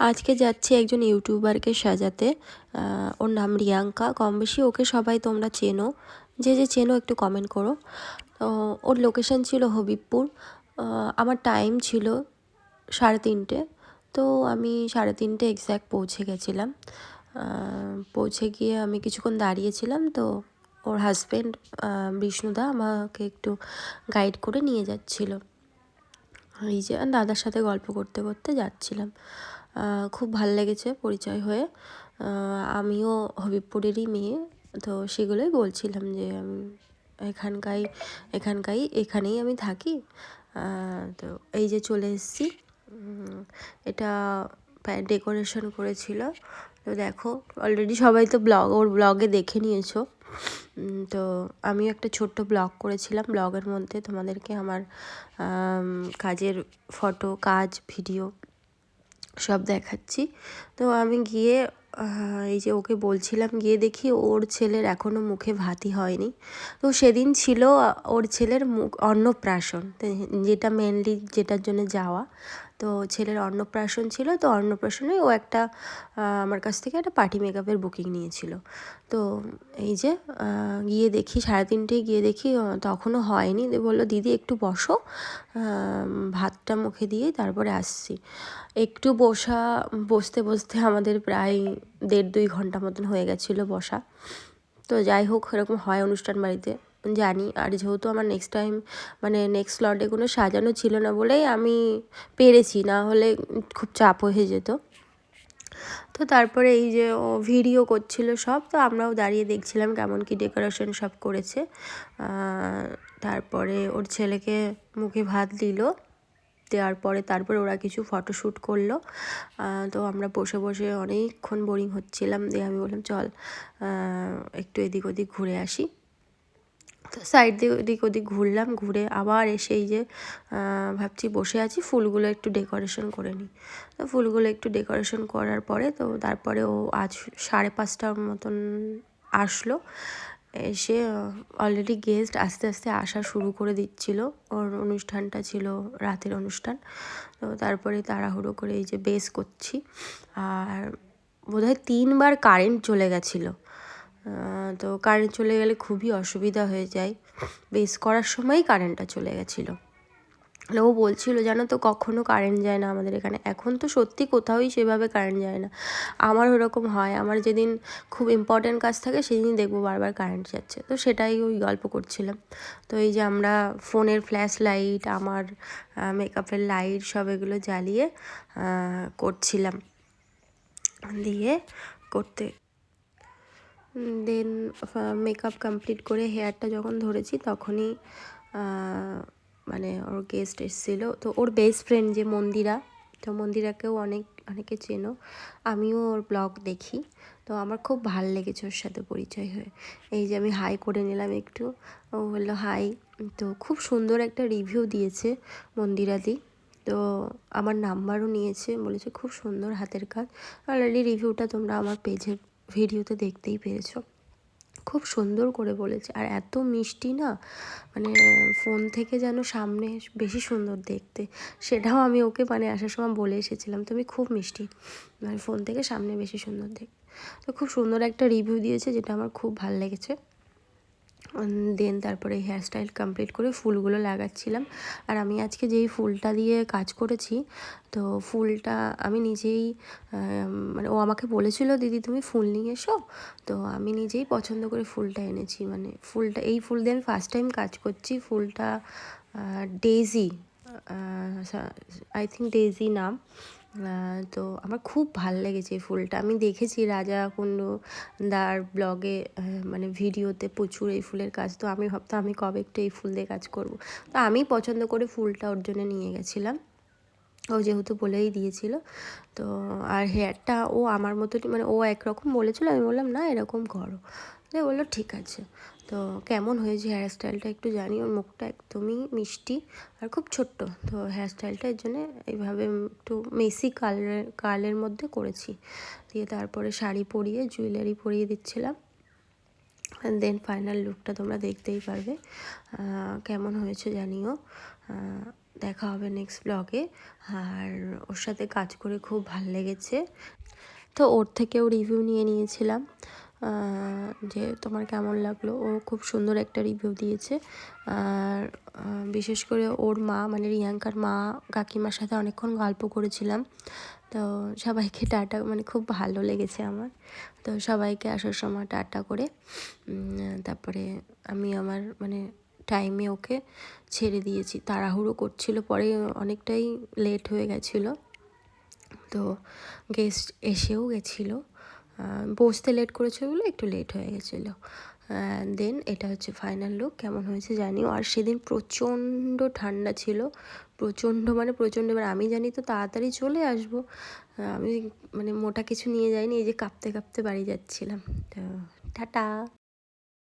আজকে যাচ্ছি একজন ইউটিউবারকে সাজাতে। ওর নাম রিয়াঙ্কা। কম বেশি ওকে সবাই তোমরা চেনো, যে যে চেনো একটু কমেন্ট করো। তো ওর লোকেশান ছিল হবিবপুর। আমার টাইম ছিল 3:30। তো আমি 3:30 এক্স্যাক্ট পৌঁছে গেছিলাম। পৌঁছে গিয়ে আমি কিছুক্ষণ দাঁড়িয়েছিলাম। তো ওর হাজব্যান্ড বিষ্ণুদা আমাকে একটু গাইড করে নিয়ে যাচ্ছিল। এই যে দাদার সাথে গল্প করতে করতে যাচ্ছিলাম। খুব ভাল লেগেছে পরিচয় হয়ে। আমিও হবিবপুরেরই মেয়ে, তো সেগুলোই বলছিলাম যে আমি এখানেই আমি থাকি। তো এই যে চলে এসেছি। এটা ডেকোরেশন করেছিল। তো দেখো অলরেডি সবাই তো ওর ব্লগে দেখে নিয়েছো। তো আমিও একটা ছোট্ট ব্লগ করেছিলাম। ব্লগের মধ্যে তোমাদেরকে আমার কাজের ফটো, ভিডিও সব দেখাচ্ছি। তো আমি গিয়ে এই যে ওকে বলছিলাম, গিয়ে দেখি ওর ছেলের এখনও মুখে ভাতই হয়নি। তো সেদিন ছিল ওর ছেলের অন্নপ্রাশন, যেটা মেনলি যেটার জন্য যাওয়া। তো ছেলের অন্নপ্রাশন ছিল। তো অন্নপ্রাশনে ও একটা আমার কাছ থেকে একটা পার্টি মেকআপের বুকিং নিয়েছিল। তো এই যে গিয়ে দেখি 3:30 গিয়ে দেখি তখনও হয়নি। বললো দিদি একটু বসো, ভাতটা মুখে দিয়ে তারপরে আসছি। একটু বসতে বসতে আমাদের প্রায় 1.5-2 ঘন্টা মতন হয়ে গেছিলো বসা। তো যাই হোক, এরকম হয় অনুষ্ঠান বাড়িতে জানি। আর যেহেতু আমার নেক্সট স্লটে কোনো সাজানো ছিল না বলেই আমি পেরেছি, না হলে খুব চাপ হয়ে যেত। তো তারপরে এই যে ও ভিডিও করছিল সব, তো আমরাও দাঁড়িয়ে দেখছিলাম কেমন কি ডেকোরেশন সব করেছে। তারপরে ওর ছেলেকে মুখে ভাত দেওয়ার পরে তারপরে ওরা কিছু ফটোশ্যুট করলো। তো আমরা বসে বসে অনেকক্ষণ বোরিং হচ্ছিলাম। দিয়ে আমি বললাম চল একটু এদিক ওদিক ঘুরে আসি। তো সাইড দিয়ে এদিক ওদিক ঘুরলাম, ঘুরে আবার এসে এই যে ভাবছি বসে আছি, ফুলগুলো একটু ডেকোরেশন করে নিই। তো ফুলগুলো একটু ডেকোরেশন করার পরে তো তারপরে ও আজ 5:30 মতন আসলো। এসে অলরেডি গেস্ট আস্তে আস্তে আসা শুরু করে দিচ্ছিল। ওর অনুষ্ঠানটা ছিল রাতের অনুষ্ঠান। তো তারপরে তাড়াহুড়ো করে এই যে বেস করছি। আর বোধহয় 3বার কারেন্ট চলে গেছিলো। তো কারেন্ট চলে গেলে খুবই অসুবিধা হয়ে যায়। বেস করার সময়ই কারেন্টটা চলে গেছিলো। ও বলছিল জানো তো কখনো কারেন্ট যায় না আমাদের এখানে। এখন তো সত্যি কোথাওই সেভাবে কারেন্ট যায় না। আমার ওরকম হয়, আমার যেদিন খুব ইম্পর্ট্যান্ট কাজ থাকে সেদিন দেখবো বারবার কারেন্ট যাচ্ছে। তো সেটাই ওই গল্প করছিলাম। তো এই যে আমরা ফোনের ফ্ল্যাশ লাইট, আমার মেকআপের লাইট সব এগুলো জ্বালিয়ে করছিলাম। দিয়ে করতে দেন মেকআপ কমপ্লিট করে হেয়ারটা যখন ধরেছি তখনই ওর গেস্ট এসেছিলো। তো ওর বেস্ট ফ্রেন্ড যে মন্দিরা, তো মন্দিরাকেও অনেকে চেনো। আমিও ওর ব্লগ দেখি। তো আমার খুব ভাল লেগেছে ওর সাথে পরিচয় হয়ে। এই যে আমি হাই করে নিলাম একটু, ও বললো হাই। তো খুব সুন্দর একটা রিভিউ দিয়েছে মন্দিরাদি। তো আমার নাম্বারও নিয়েছে, বলেছে খুব সুন্দর হাতের কাজ। অলরেডি রিভিউটা তোমরা আমার পেজের ভিডিওতে দেখতেই পেরেছো। খুব সুন্দর করে বলেছে, আর এত মিষ্টি না, ফোন থেকে যেন সামনে বেশি সুন্দর দেখতে। সেটাও আমি ওকে আসার সময় বলে এসেছিলাম, তুমি খুব মিষ্টি, ফোন থেকে সামনে বেশি সুন্দর দেখতে। তো খুব সুন্দর একটা রিভিউ দিয়েছে, যেটা আমার খুব ভালো লেগেছে। দেন তারপরে হেয়ারস্টাইল কমপ্লিট করে ফুলগুলো লাগাচ্ছিলাম। আর আমি আজকে যেই ফুলটা দিয়ে কাজ করেছি, তো ফুলটা আমি নিজেই ও আমাকে বলেছিল দিদি তুমি ফুল নিয়ে এসো। তো আমি নিজেই পছন্দ করে ফুলটা এনেছি। এই ফুল দিয়ে আমি ফার্স্ট টাইম কাজ করছি। ফুলটা ডেইজি, আই থিঙ্ক ডেইজি নাম। তো আমার খুব ভাল লেগেছে এই ফুলটা। আমি দেখেছি রাজা কুণ্ডুদার ব্লগে, ভিডিওতে প্রচুর এই ফুলের কাজ। তো আমি ভাবতাম আমি কবে একটু এই ফুল দিয়ে কাজ করব। তো আমি পছন্দ করে ফুলটা ওর জন্য নিয়ে গেছিলাম, ও যেহেতু বলেই দিয়েছিল। তো আর হেয়ারটা ও আমার মতো ও একরকম বলেছিল, আমি বললাম না এরকম করো। তো বললো ঠিক আছে। তো কেমন হয়েছে হেয়ার স্টাইলটা একটু জানি। ওর মুখটা একদমই মিষ্টি আর খুব ছোট্ট। তো হেয়ার স্টাইলটা এর জন্যে এইভাবে একটু মেসি কার্লের মধ্যে করেছি। দিয়ে তারপরে শাড়ি পরিয়ে জুয়েলারি পরিয়ে দিচ্ছিলাম। দেন ফাইনাল লুকটা তোমরা দেখতেই পারবে কেমন হয়েছে জানিও। দেখা হবে নেক্সট ব্লগে। আর ওর সাথে কাজ করে খুব ভাল লেগেছে। তো ওর থেকেও রিভিউ নিয়ে নিয়েছিলাম যে তোমার কেমন লাগলো। ও খুব সুন্দর একটা রিভিউ দিয়েছে। আর বিশেষ করে ওর মা মানে রিয়াঙ্কার মা কাকিমার সাথে অনেকক্ষণ গল্প করেছিলাম। তো সবাইকে টাটা, মানে খুব ভালো লেগেছে আমার। তো সবাইকে আসার সময় টাটা করে তারপরে আমি আমার মানে টাইমে ওকে ছেড়ে দিয়েছি। তাড়াহুড়ো করছিল, পরে অনেকটাই লেট হয়ে গেছিলো। তো গেস্ট এসেও গেছিলো, বসতে লেট করেছে বলে একটু লেট হয়ে গেছিলো। দেন এটা হচ্ছে ফাইনাল লুক। কেমন হয়েছে জানিও। আর সেদিন প্রচণ্ড ঠান্ডা ছিল, প্রচণ্ড মানে প্রচণ্ড। এবার আমি জানি তো তাড়াতাড়ি চলে আসবো, আমি মানে মোটা কিছু নিয়ে যাইনি, এই যে কাঁপতে কাঁপতে বাড়ি যাচ্ছিলাম। তো টাটা।